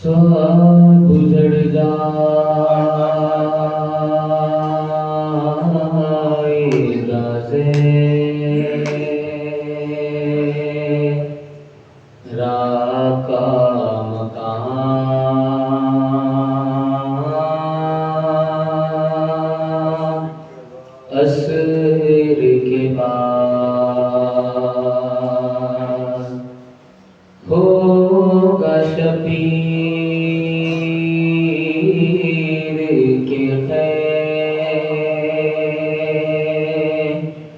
सब उजड़ जाएगा ज़हरा का मकान असर के बाद होगा शबीर के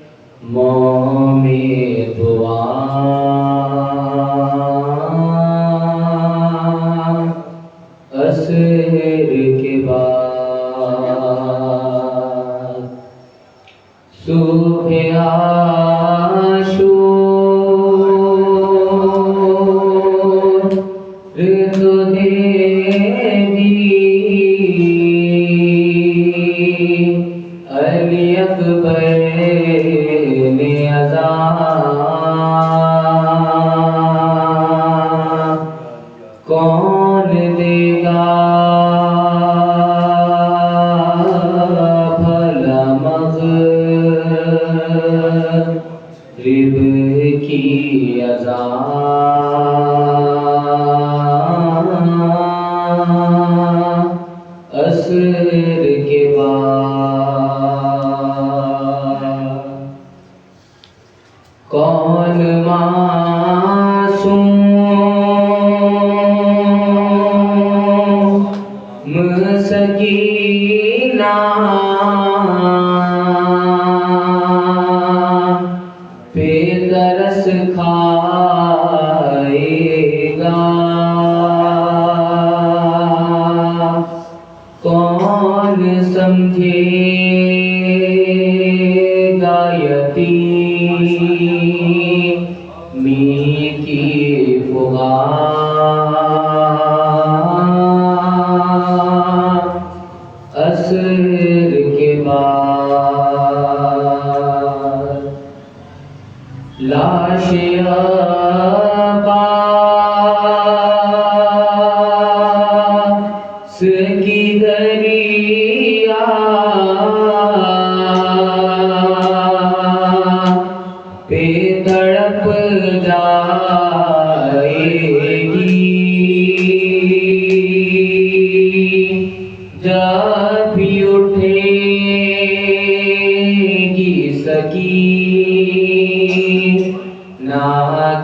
खैमों में दुआ असर के बाद सुबह आशूर तो देगी अली अकबर ने अज़ान कौन देगा भला मग़रिब की अज़ान असर के बाद कौन मासूम सकीना पे तरस खाएगा कौन समझेगा यतीमी की पुकार असर के बाद लाश अब्बास की दरिया पे तड़प जाएगी जब भी उठेगी सकीना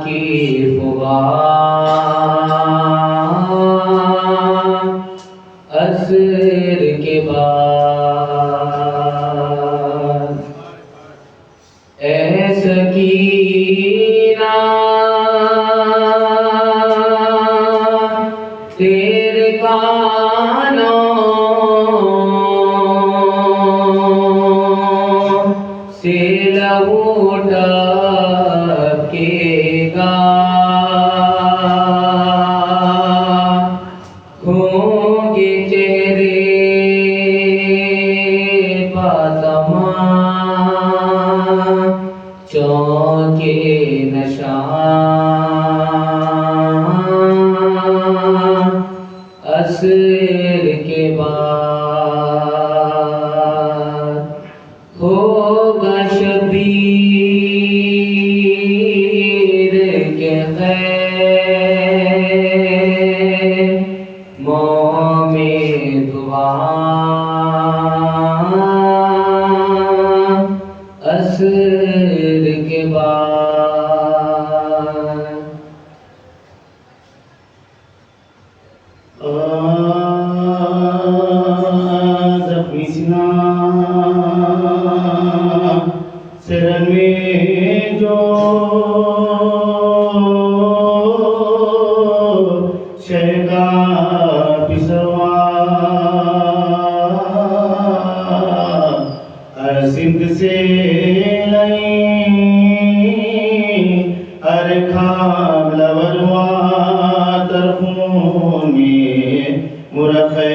की पुकार असर के बाद ऐ सकीना तेरे कानों से लहू टपकेगा होंगे चेहरे पातमान चौके निशान असर के बाद होगा शबीर के खैमों में दुआ असर के बाद ज़ख्मी सीना सिरन में जो शहगा पिसवा सिंध से हर खाम लवरवा तरफों में मुरखे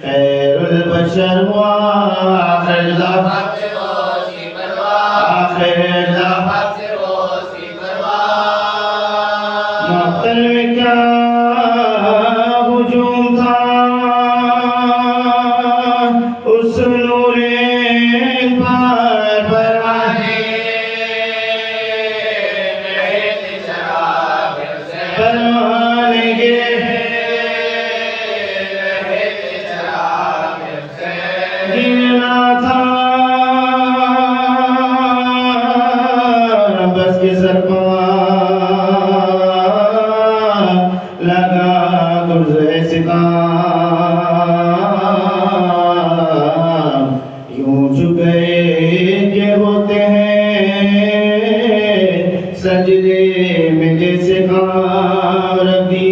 खैरुल बशर वा खैर मक्तल में क्या हुजूम था उस नूरे पर परवाने के गिरना था बस के सर लगा गुर्ज़े सितार यूं झुके के होते हैं सजदे में जैसे काम रखी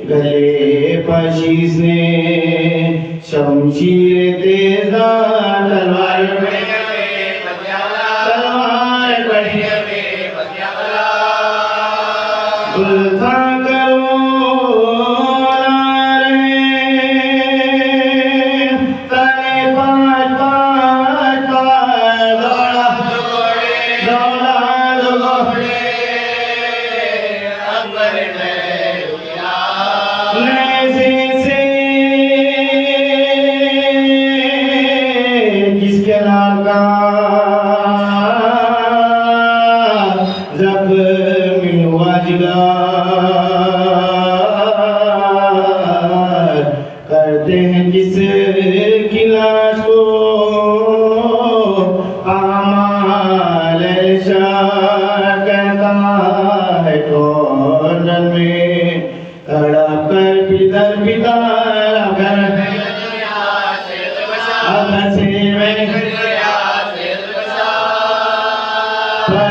गले पर शीश ने शमशीर तेज़ार तलवार उल्फा करो नारे तने पाँच पाँच पाँच दौड़ा नैज़े से किसके लागा ज़ख्मी हुआ जिगर करते हैं जिस की लाश को आमाल शाह कहता है कौन में तड़प कर पितर पिता अगर से मैं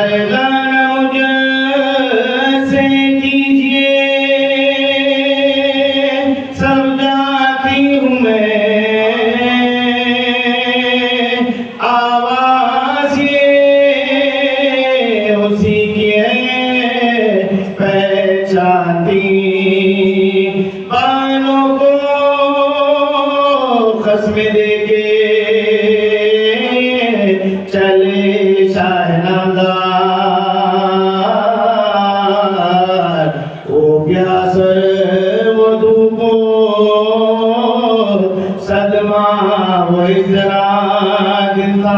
फरमान मुझसे कीजिए सब जाती हूँ मैं आवाज़ ये उसी की है पहचानती बानों को खस्म देके चले शाहनामदार वो प्यासर वो धूपो सदमा वो इजरा गिरता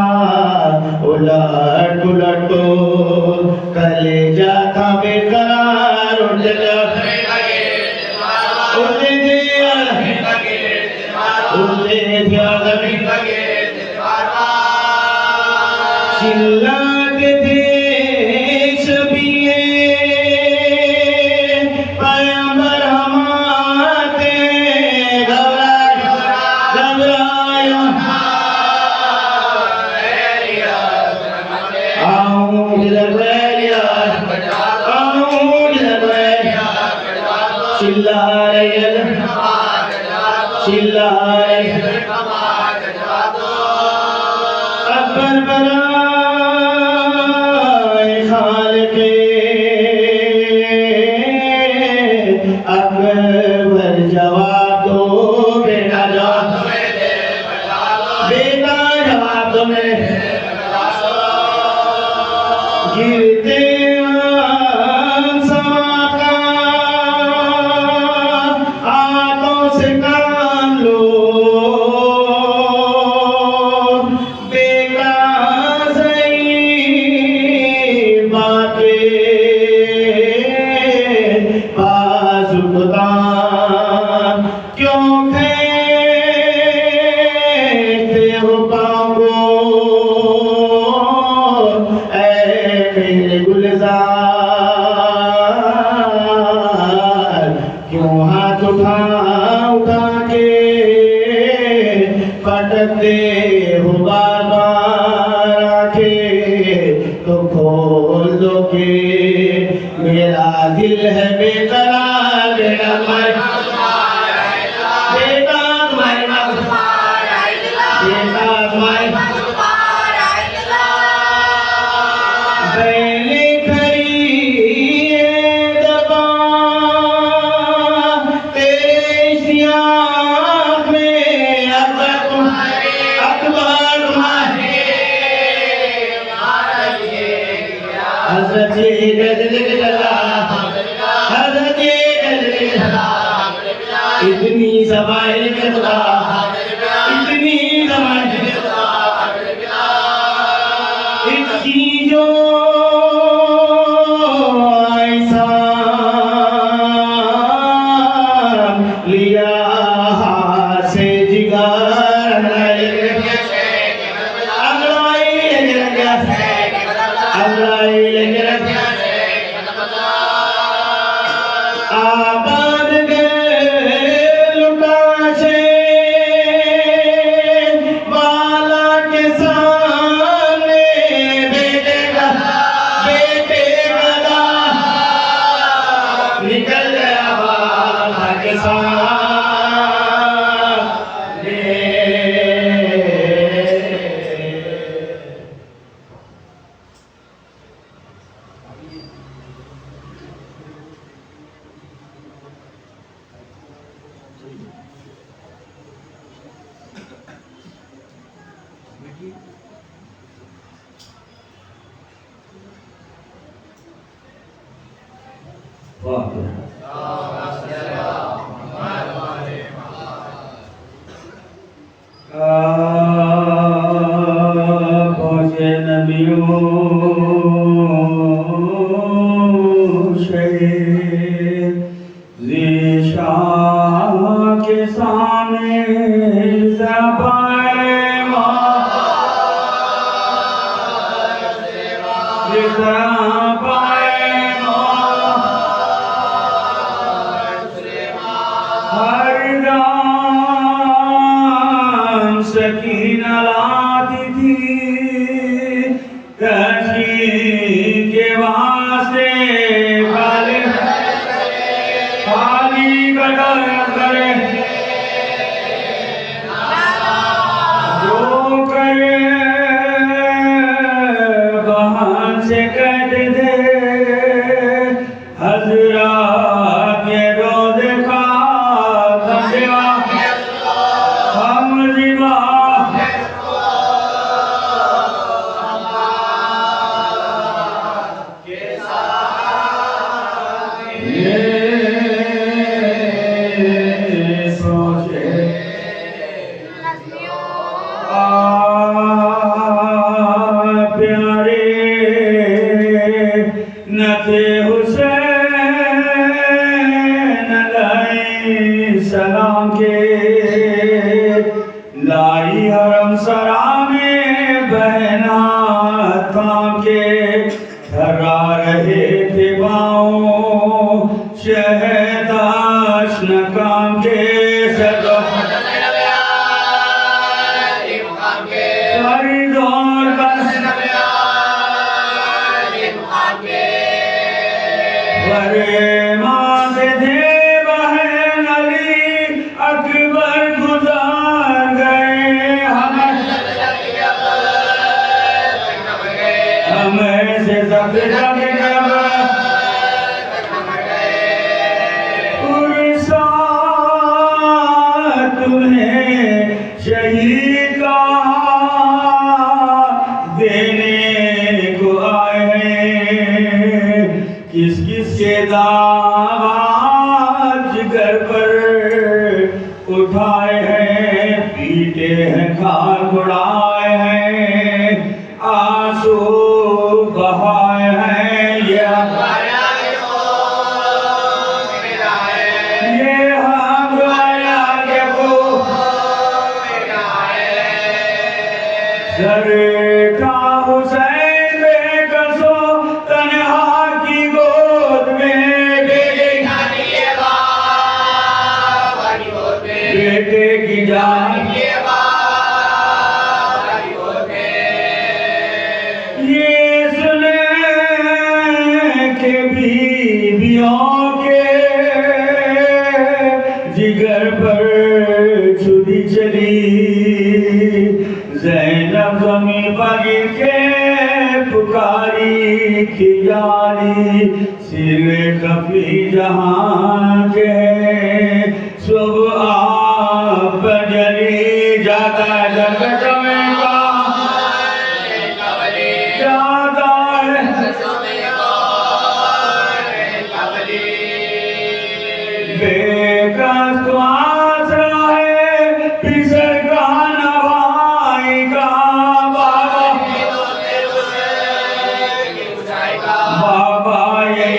उलट उलट कलेजा था बेकरार उठ जा उठे दिया चिल्लाते थे शबीए पैगंबर हमारे घबराया आऊं इधर बैलिया चिल्ला रहे अकबर बराए खाल के अकबर जवाब दो बेटा जवाब दो मेरे गिरते हाथों से काम लो क्यों खेते हो पाओ ऐ मेरे गुलजार क्यों हाथ उठा के पटकते हो बार बार आके तो खोल दो के मेरा दिल है बेकरार बेटा पहले खरी दबा तेरी आँख में अकबर हज़रत इतनी ज़बान में खुदा, इतनी ज़बान में खुदा, इसकी जो ऐसा लिया से जिगर आबाद गए लुटा से बाला के सामने बेटे गदा निकल गया बाला के सामने। पहुँचे नबियों ज़ीशान के सामने ज़बाए सकीना लाती थी तस्वीर के वास्ते खाली करे जो करे बहन से कहते थे हजरत के रोज़े का हम रिवा प्यारे नते हुसैन सलाम के लाई हरम सरा में बहना थाम के थर्रा रहे थे बाओं शहदाश नकाम के शहीद का देने को आए हैं किस किस के दामाद घर पर उठाए हैं पीटे हैं खाल उड़ाए हैं आंसू बहाए हैं ये सरका हुसैन बेकसो तन्हा की गोद में बेटे की जान ये सुने के बीवियों के जिगर पर छुरी चली ज़ैनब ज़मीन पर गिर के पुकारी खिजारी सिर कफी जहां के सब आप पर जली जाता है जगत में का जाता है का आसरा है फिसर का नवाई का बाबा बाबा ये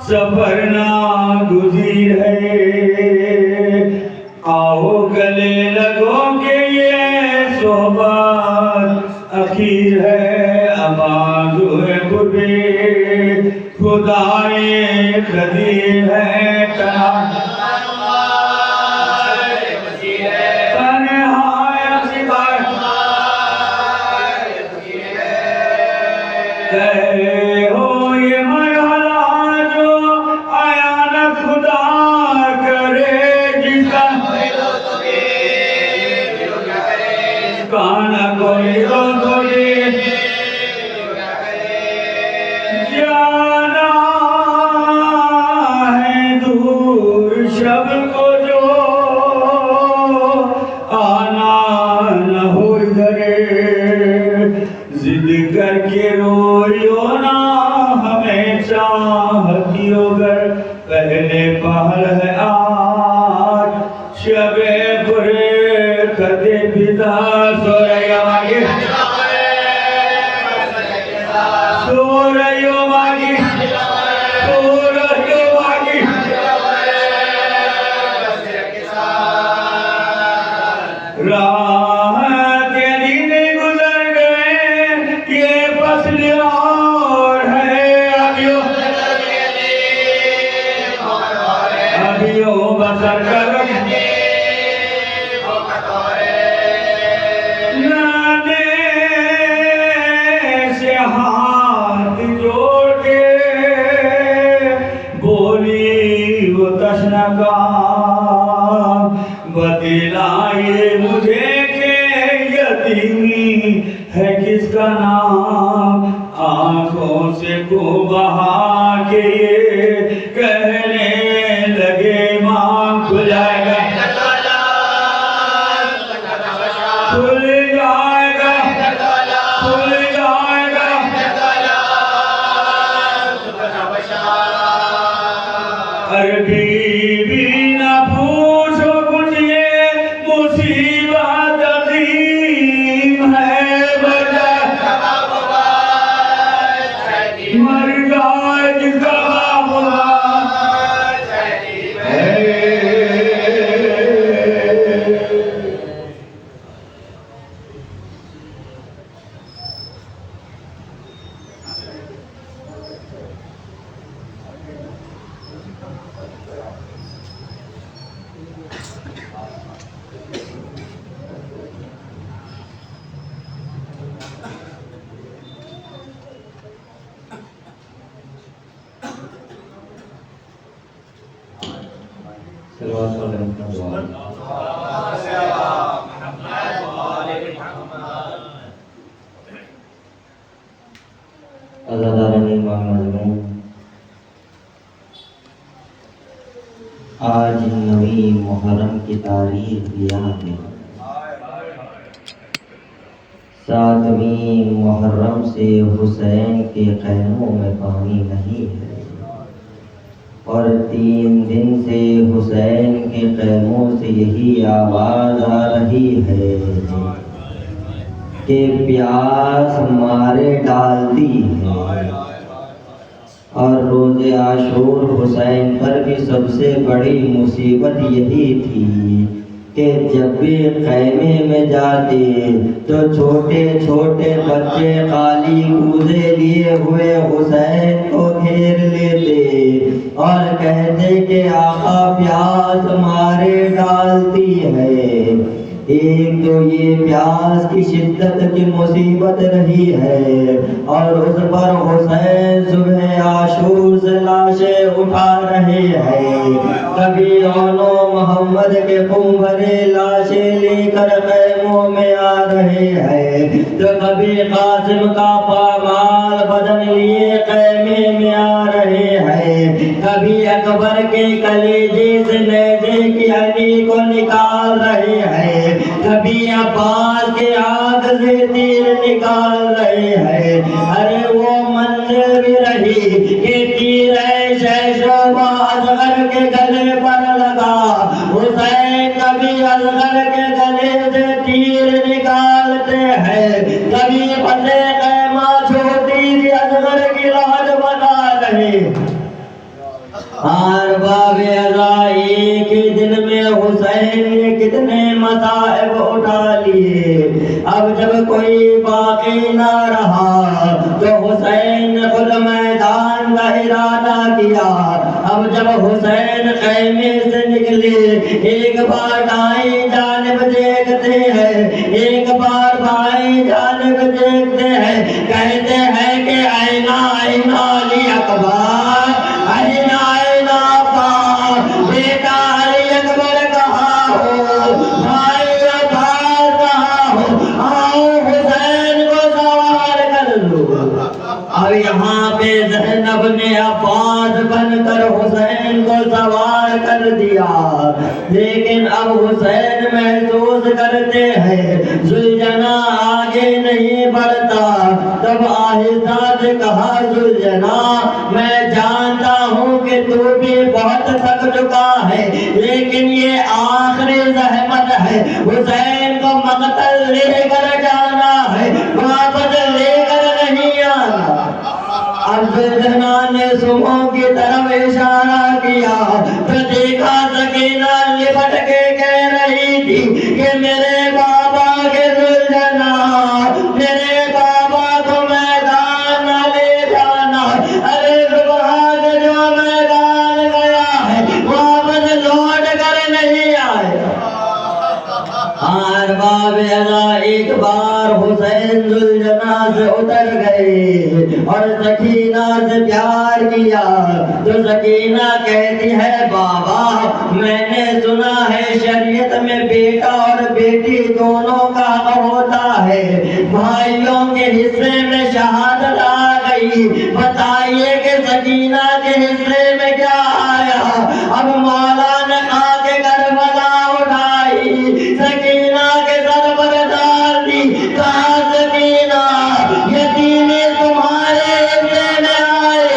सफर ना गुजरी है आओ गले लगो के ये सोहबत अखीर है आवाज़ है खुदे खुदाए कदीर है हो ये मरहला जो आया न खुदा करे जिसका काना कोई रो थोड़ी जाना है दूर शब को जो आना न हो घरे जिद करके रोयो ना हमें चाहतियो घर पहले पहल है आज शबे बुरे कदे पिता सोरयो मागे सोरयो मागे सोरयो मागे राह के दिन गुजर गए ये फसल और है अभियो बसर कर नाने से हाथ जोड़ के बोली वो तशना का बतलाए मुझे के यतीमी है किसका नाम आंखों से को बहा के ये कहने लगे मां खुल जाएगा खुल जाएगा खुल जाएगा अरबी भी ना पूछो कुछ ये मुसीबत अजीम है बजा मर जाए जिसका बाबा आज नवी मुहर्रम की तारीख दिया है 7वीं मुहर्रम से हुसैन के खैमों में पानी नहीं है और 3 दिन से हुसैन के खैमों से यही आवाज़ आ रही है कि प्यास मारे डालती है। और रोज़े आशूर हुसैन पर भी सबसे बड़ी मुसीबत यही थी कि जब भी खैमे में जाते तो छोटे छोटे बच्चे काली कूजे लिए हुए हुसैन को घेर लेते और कहते कि आका प्यास मारे डालती है। एक तो ये प्यास की शिद्दत की मुसीबत रही है और उस पर हुसैन सुबह आशूर से लाशें उठा रहे हैं। कभी औनो मोहम्मद के खून भरे लाशें लेकर खैमों में आ रहे हैं तो कभी कासिम का पामाल बदन लिए खैमे में आ रहे हैं। कभी अकबर के कलेजे से नेज़े की हड्डी को निकाल रहे हैं। कभी तभी अब्बास के आग से तीर निकाल रहे हैं। अरे वो मंजिल भी रही कि तीर शैशोबा असगर के गले पर लगा। हुसैन कभी असगर के गले से तीर निकालते हैं, कभी फते कैमा छोटी सी असगर की लाज बता रहे। और बाबे अज़ा एक ही दिन में हुसैन ने कितने मसाइब उठा लिए। अब जब कोई बाकी ना रहा तो हुसैन ने खुद मैदान का इरादा किया। अब जब हुसैन खैमे से निकले, एक बार दाएं जानिब देखते हैं, एक बार बाएं जानिब देखते हैं, कहते हैं कि आईना आईना अली अकबर, आईना आईना बेटा अली अकबर कहाँ हो, भाई अब्बास कहाँ हो, आओ हुसैन को सवार कर लो। अब यहाँ पे ज़ैनब ने अब्बास बनकर हुसैन को सवार कर दिया, लेकिन अब हुसैन महसूस करते हैं सुलझना आगे नहीं बढ़ता। तब आहिस्ता से कहा, सुलझना मैं जानता हूँ कि तू भी बहुत थक चुका है, लेकिन ये आखिरी ज़हमत है, हुसैन को मकतल लेकर जाना है, वापस लेकर नहीं आना। अब सुलझना ने सुबह की तरफ इशारा किया तो देखा सकीना लिपट के कह रही थी कि मेरे बाबा के सुलझना, मेरे बाबा को मैदान न ले जाना। अरे सुबह के जो मैदान गया है वापस लौट कर नहीं आया। और बाबे अज़ा एक बार हुसैन सुलझना से उतर गए और सकीना से प्यार किया तो सकीना कहती है, बाबा मैंने सुना है शरीयत में बेटा और बेटी दोनों का हक होता है, भाइयों के हिस्से में शहादत आ गई, बताइए कि सकीना के हिस्से में क्या आया। अब मौला ने आके करबला उठाई, सकीना के सर पर डाल दी, कहा सकीना यतीमी तुम्हारे हिस्से में आए।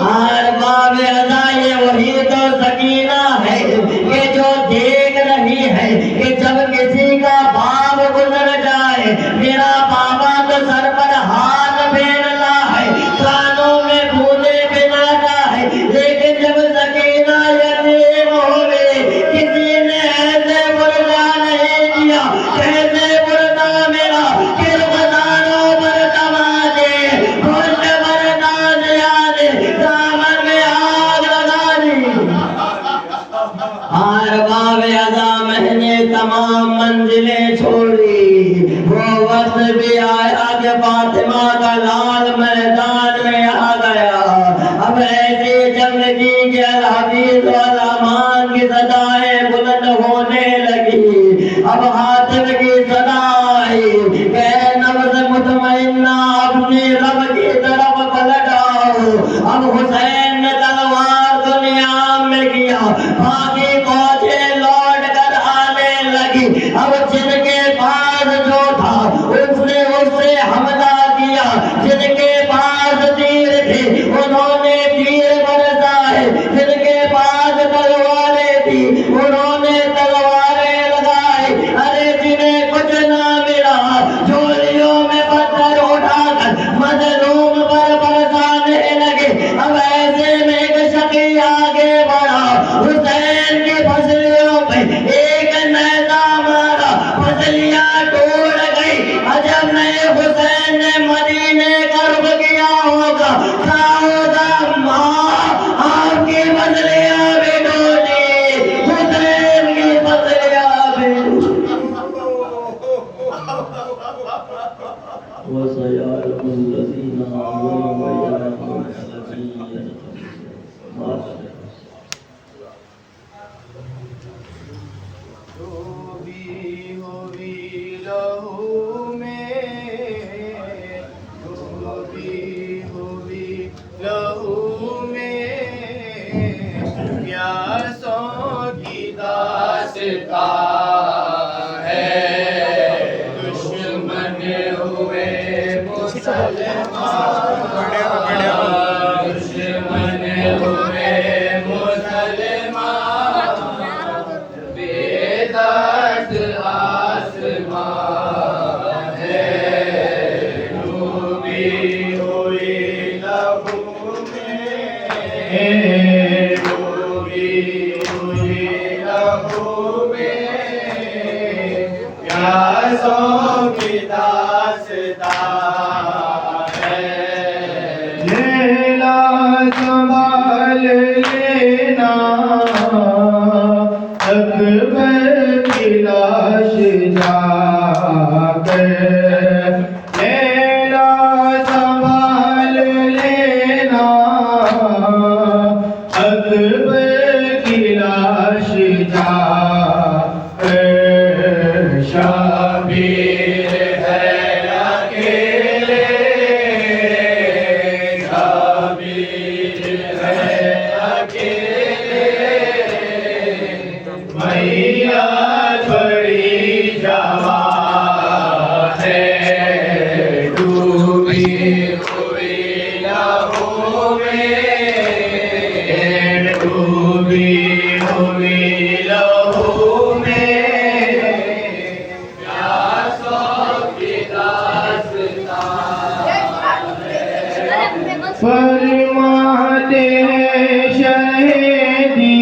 और बाबे अज़ा ये वही तो सकीना है कि जो देख रही है कि जब किसी का बाप गुजर जाए, मेरा बाबा तो सर पर हाथ फेरता है, कानों में बूंदे पिलाता है, लेकिन जब सकीना यतीम हो गई, किसी ने ऐसे बुर्दा नहीं किया, कैसे बुर्दा मेरा किरदारों पर तमाचे, घुंड पर नाज़ियाने, दामन में आग लगा दी। और बाबे अज़ा मैंने तमाम मंजिलें छोड़ी, वो वक्त भी आया कि फातिमा का लाल मैदान में आ गया। अब ऐसी जंग की कि अल हफीज वल अमान की सदाएं बुलंद होने लगी। अब हातिम की सदा आई, नफ्स मुतमइन्ना अपने रब की तरफ पलट आओ। अब हुसैन ने तलवार को नियाम में किया, बाकी फौजें लौट कर आने लगी। अब जिनके पास जो था उसने हमला किया, जिनके पास तीर थे उन्होंने तीर बरसाए, जिनके पास तलवारें थी उन्होंने तलवारें लगाई। अरे जिन्हें कुछ ना मिला झोलियों में पत्थर उठाकर मजलूम पर बरसाने लगे। अब ऐसे में एक शकी आगे बढ़ा, हुसैन की फसलियों पे एक नेज़ा मारा, फसलियां टूट गई। अजब नहीं हुसैन ने मदीने का रुख किया होगा, क्या होगा माँ आपकी फसलियां भी टूटी, हुसैन की फसलियां भी प्यासों की दास्तां है मैया बड़ी जवान है, डूबी हुई लहू में, डूबी हुई लहू में, प्यासों की दास्तां फरमाते शहीदी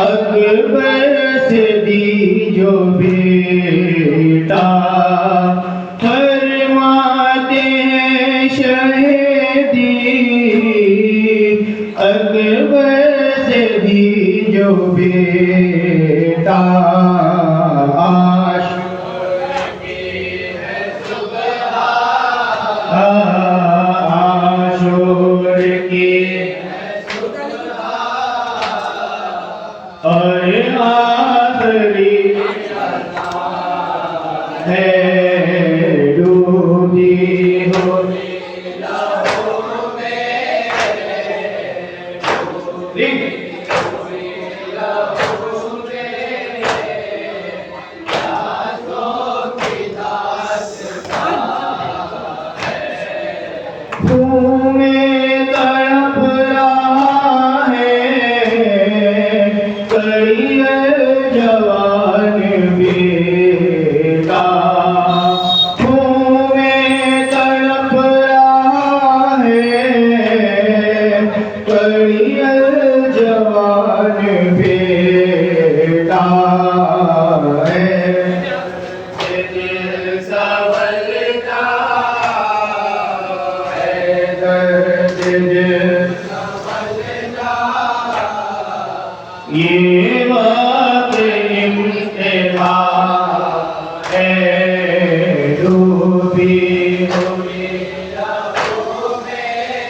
अकबर से दी जो बेटा, फरमाते शहीदी अकबर से दी जो बेटा, आशूर की और आखिरी है, डूबी हुई लहू में, में तड़प रहा है करियर जवान बेटा, में तड़प रहा है करियर जवान बेटा है, दिल संवलता ये वक्त इंतहा है, डूबी हुई लहू में,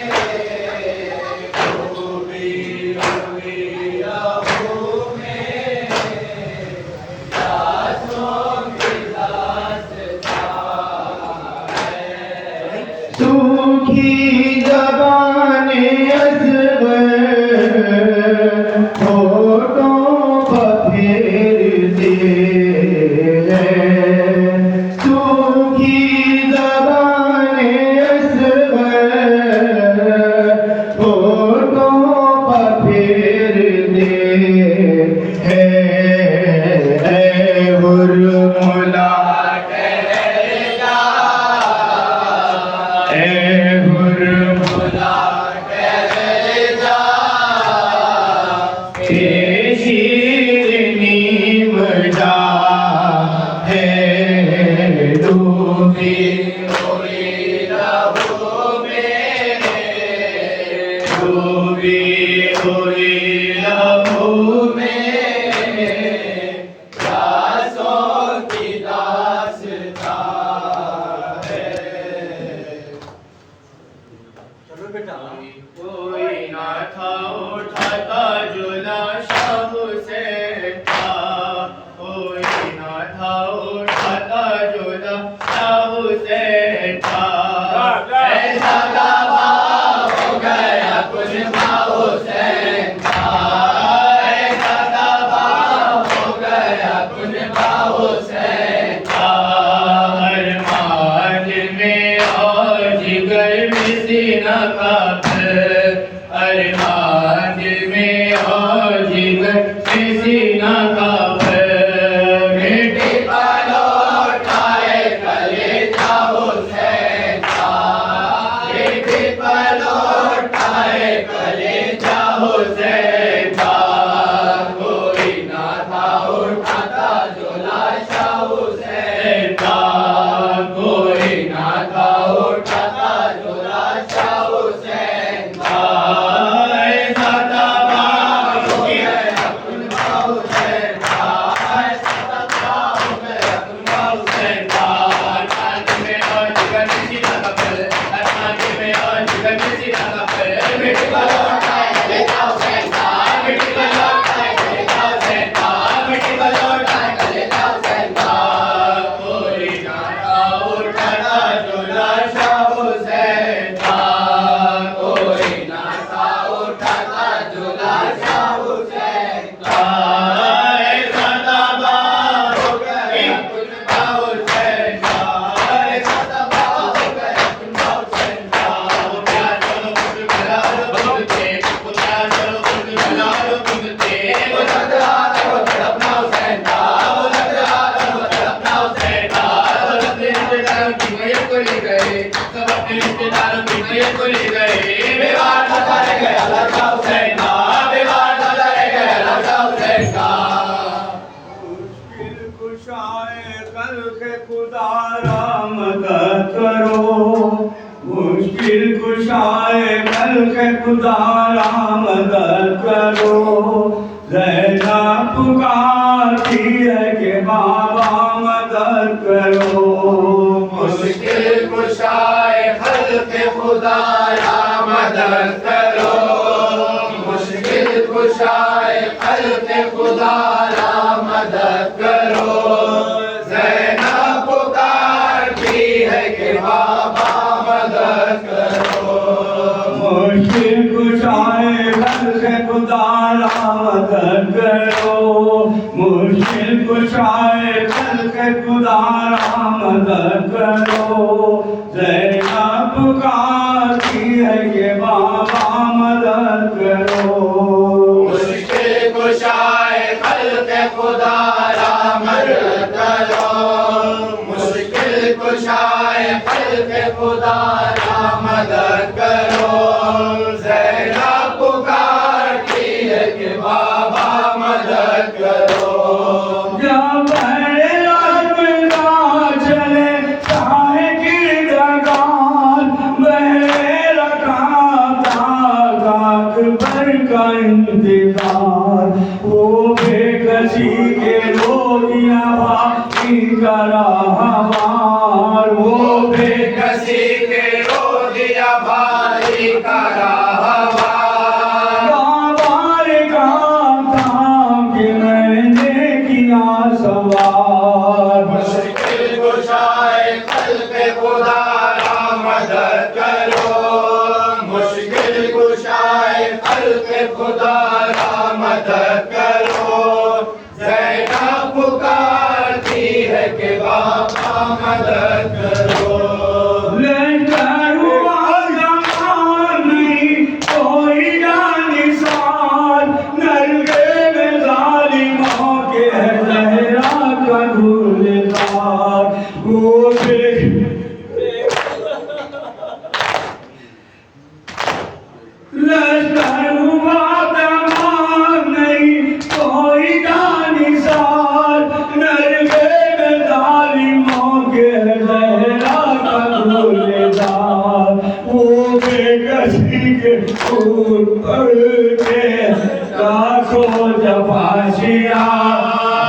डूबी हुई लहू में, प्यासों की दास्तां है, सूखी ज़बाने असगर होठों पर फेरते हैं, सूखी ज़बाने असगर होठों पर फेरते हैं, हुर्मुला कोई ना था उठाता जो लाशा हुसैन था, कोई ना था उठाता जो लाशा हुसैन था, ऐसा दावा हो गया कुछ हुसैन था, ऐसा दावा हो गया कुछ हुसैन था, अरमान में और जिगर में सीना का अरमान में और जिगर में सीना का बेटी पालो उठाए कलेजा हुसैन था, बेटी पालो उठाए कलेजा हुसैन था, कोई ना था उठाता जो लाशा हुसैन था, कोई ना था उठाता जो लाशा हुसैन था, के खुदारा मदद करो। ज़ैनब पुकारती है कि बाबा मदद करो। मुश्किल कुशाए खल्क़ खुदाया मदद करो। मुश्किल कुशाए खल्क़ खुदाया मदद करो। ज़ैनब पुकारती है कि बाबा मदद करो। मुश्किल कुशाए खल्क़ खुदाया मदद करो। मुश्किल कुशाए खल्क़ खुदाया मदद करो। ज़ैनब पुकारती है कि बाबा मदद करो। मुश्किल कुशाए खल्क़ खुदाया मदद करो। मुश्किल कुशाए खल्क़ खुदाया मदद करो। ज़ैनब पुकारती है कि बाबा मदद करो। जब बड़े अज़्म चले चाहे गिरदार, बहरे रखा था अकबर का इंतजार। वो बेकसी के रोगिया बाकी करा हमार। वो बेकसी के रो दिया भाई का राहवार। बाबार का था कि मैंने किया सवार। मुश्किल कुशाए खल्क़ खुदाया मदद करो। मुश्किल कुशाए खल्क़ खुदाया मदद करो। ज़ैनब पुकारती है कि बाबा मदद करो। लश्कर हुआ ज़मान नहीं कोई जानिसार, नरगे में ज़ालिमों के है ज़हरा का गुलज़ार। वो लश्कर हुआ ज़मान नहीं कोई जानिसार, नरगे में ज़ालिमों के है ज़हरा का गुलज़ार। वो बेकसी के फूल पड़ते लाखों जफाशिया।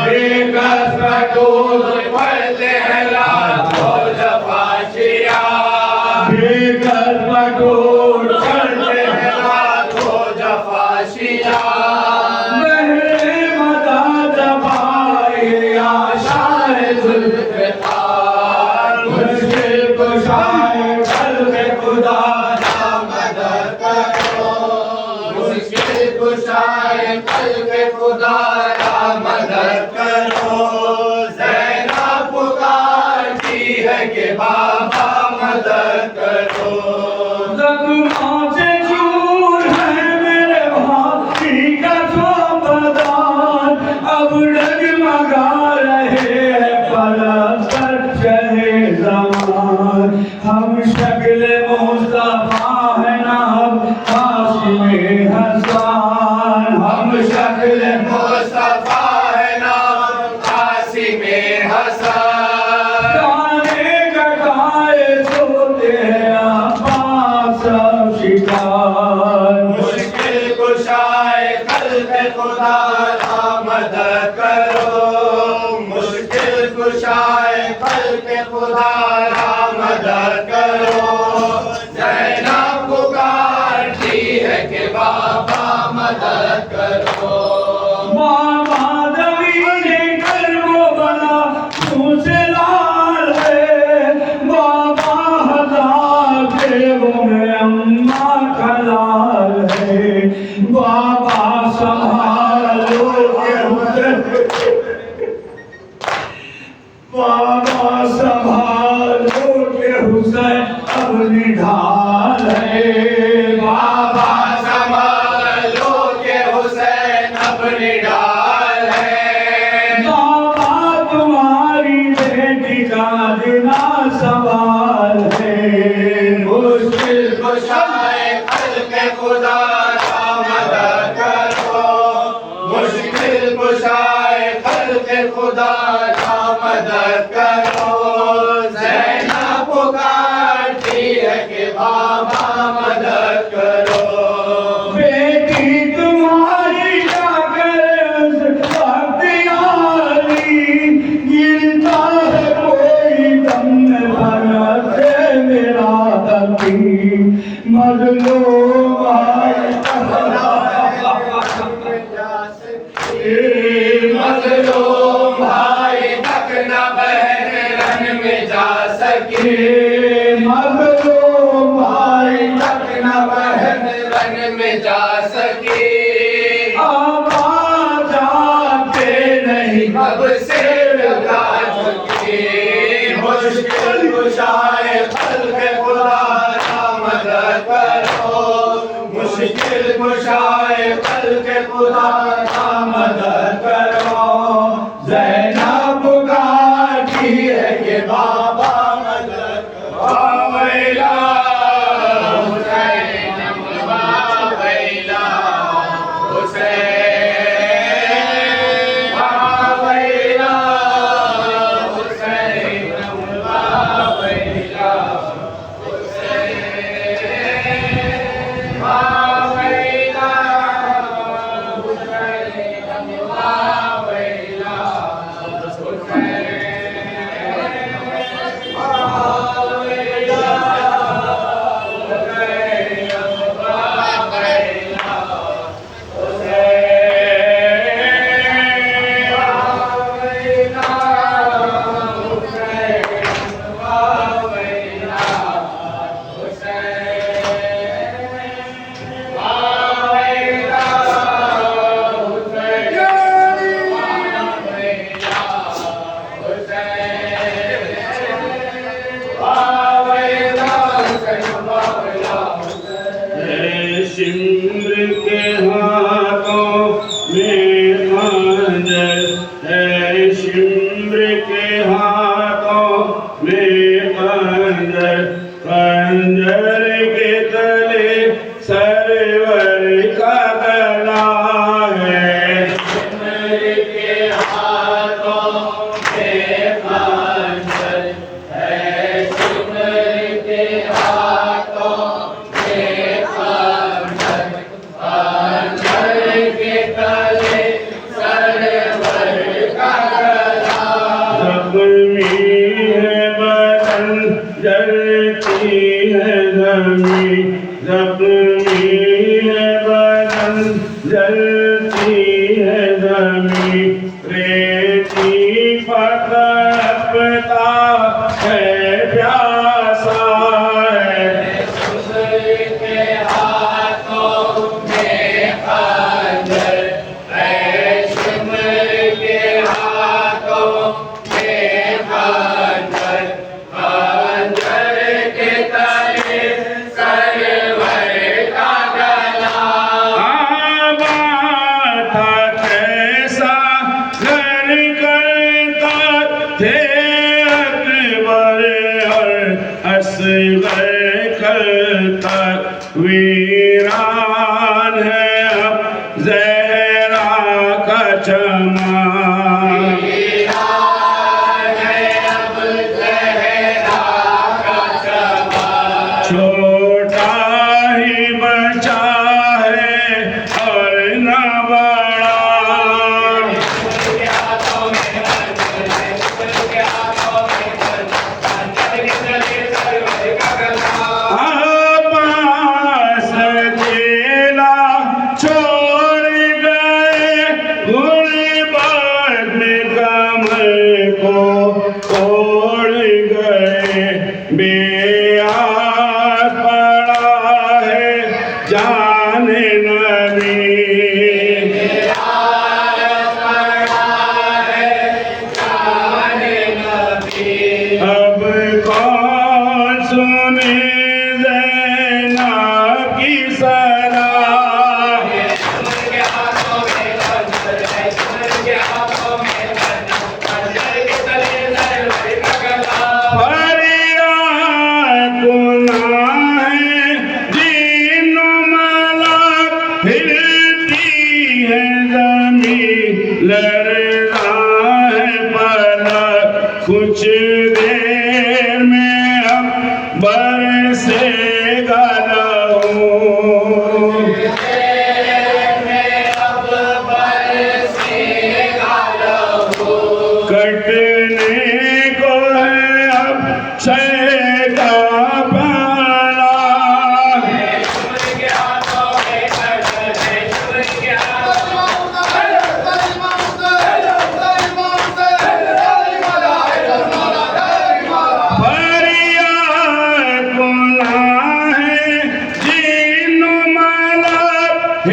बेकस का दूध पड़ते हैं लाखों जफाशिया। बेकस पटोल पड़ते हैं लाखों जफाशिया। बहरे मदद पाए आशाए ज़ुल्फ़िकार। मुश्किल कुशाए खल्क़ खुदाया मदद करो। मुश्किल कुशाए खल्क़ खुदाया मदद करो। ज़ैनब पुकारती है कि बाबा मदद करो। ज़ख्मों से चूर है मेरे भाई का सोबदार। अब डगमगा रहे हैं परस्तर चहे ज़मान। हम शक्ल मुस्तफ़ा है ना हम हाशिमे हसन। हम शक्ल मुस्तफ़ा है नाम कासिमे हसन। गाने कटाए सोते हैं अब्बास सब शिकार। मुश्किल कुशाए खल्क़ खुदाया मदद करो। मुश्किल कुशाए खल्क़ खुदाया मदद करो। ज़ैनब पुकारती है कि बाबा मदद करो। बाबा ज़मीने कर्मो बना मुँह से लाल है। बाबा हजार देवों में अम्मा का लाल है। बाबा संभालो के हुस्न, बाबा संभालो के हुस्न अपनी ढाल है। बाबा संभालो के हुसैन अपनी ढाल है। बाबा तुम्हारी बेटी का दिना सवाल है। मुश्किल कुशाए खल्क़ खुदाया मदद करो। मुश्किल कुशाए खल्क़ खुदाया मदद करो। ज़ैनब पुकारती है कि बाबा मदद करो। मजलूम भाई तक न बहन रन में जा सके, मजलूम भाई तक न बहन रन में जा सके। आवाज आते नहीं अब से लगा चुके, मुश्किल कुशाए खल्क़ खुदा मदद करो, मुश्किल कुशाए खल्क़ खुदा मदद करो। ज़ैनब पुकारती है कि बाबा मदद करो। बावैला हुसैन बावैला हुसैन, बावैला हुसैन बावैला हुसैन, बावैला हुसैन बावैला हुसैन, शिम्र के हाथों में खंजर है, शिम्र के हाथों में खंजर, खंजर के तले सरवर का गला है। शिम्र के हाथों में खंजर है, शिम्र के हाथों में खंजर, खंजर के तले सरवर का गला। जख्मी है बदन जलती है ज़मीं, जख्मी है बदन जलती है ज़मीं, रेती पतपता है प्यासा है। शिम्र के हाथों में खंजर है, शिम्र के हाथों में खंजर, खंजर के तले सरवर का गला। आबाद था कैसा घर करता थे अकबर और असगर करता, वीरान है अब ज़हरा का चमन। वीरान है अब ज़हरा का चमन, छोटा ही बचा है और न बड़ा, के हाथों में खंजर है, के हाथों में खंजर, खंजर के तले सरवर का गला। पास अकेला छोड़ गए गुर्बत में कमर को तोड़ गए, बेआस पड़ा है जाने नबी। अब कौन सुने ज़ैनब की सलाह, के हाथों में खंजर है, के हाथों में खंजर, खंजर के तले सरवर का गला। फरियाद गुनाह है जीन मलाक, हिलती है ज़मीं लरज़ा है पलक, कुछ देर में अब बरसेगा लहू, अब बरसेगा लहू। कटने को है अब शय का पाला, शिम्र के हाथों में खंजर है, शिम्र के हाथों में खंजर,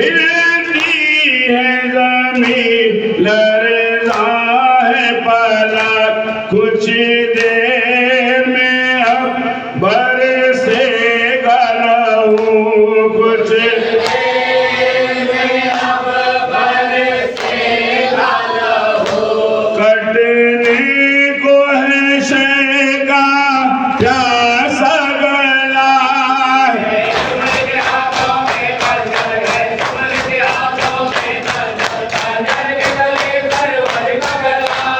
हिलती है जमीन लरज़ा है पलक कुछ देर में अब बरसेगा लहू कुछ कटने को है शय का प्यासा गला है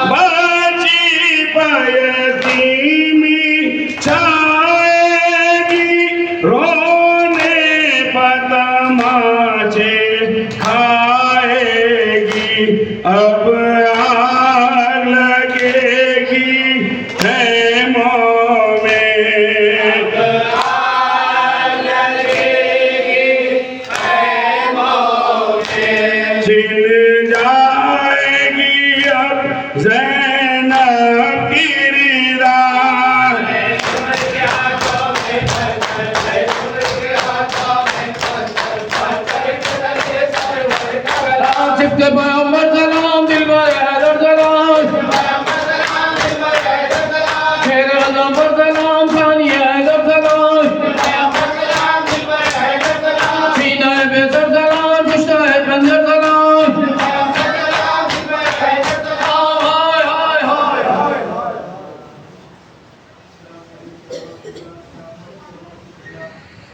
बाजी पयतीमी छाएगी रोने पतमाचे खाएगी अब आग लगेगी खेमों में छिल जाएगी अब ज़ैनब की रिदा सिफ्ते पैगंबर सलाम दिल पर हैदर सलाम शेर आज़म पर सलाम शानी हैदर सलाम सीना है बेसर सलाम पुश्ता है बंदर सलाम हाय हाय हाय हाय